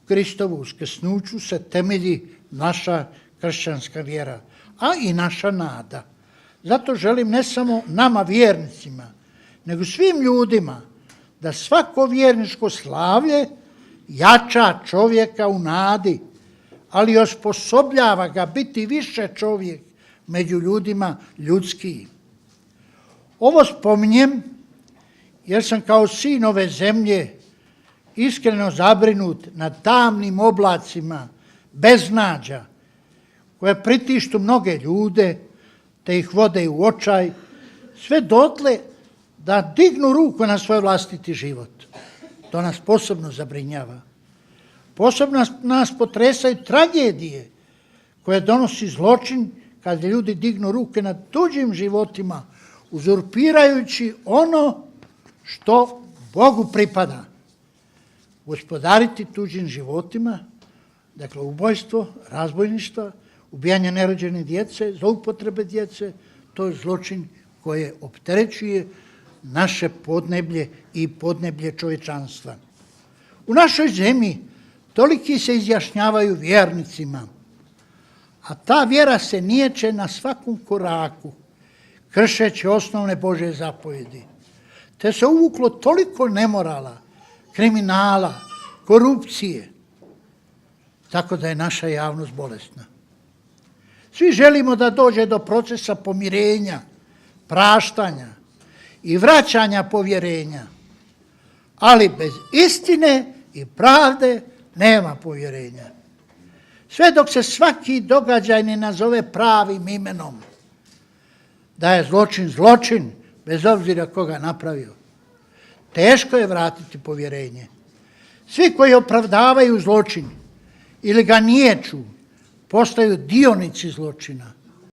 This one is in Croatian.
Kristovu uskrsnuću se temelji naša kršćanska vjera, a i naša nada. Zato želim ne samo nama vjernicima, nego svim ljudima da svako vjerničko slavlje jača čovjeka u nadi, ali osposobljava ga biti više čovjek među ljudima ljudski. Ovo spominjem jer sam kao sin ove zemlje iskreno zabrinut nad tamnim oblacima beznađa koje pritištu mnoge ljude te ih vode u očaj, sve dotle da dignu ruku na svoj vlastiti život. To nas posebno zabrinjava. Posebno nas potresaju tragedije koje donosi zločin kad ljudi dignu ruke nad tuđim životima, uzurpirajući ono što Bogu pripada. Gospodariti tuđim životima, dakle ubojstvo, razbojništva, ubijanje nerođene djece, zloupotrebe djece, to je zločin koje opterećuje naše podneblje i podneblje čovječanstva. U našoj zemlji toliki se izjašnjavaju vjernicima, a ta vjera se niječe na svakom koraku, kršeći osnovne Božje zapovjedi. Te se uvuklo toliko nemorala, kriminala, korupcije, tako da je naša javnost bolesna. Svi želimo da dođe do procesa pomirenja, praštanja i vraćanja povjerenja, ali bez istine i pravde nema povjerenja. Sve dok se svaki događaj ne nazove pravim imenom, da je zločin zločin, bez obzira koga napravio, teško je vratiti povjerenje. Svi koji opravdavaju zločin ili ga niječu, postaju dionici zločina.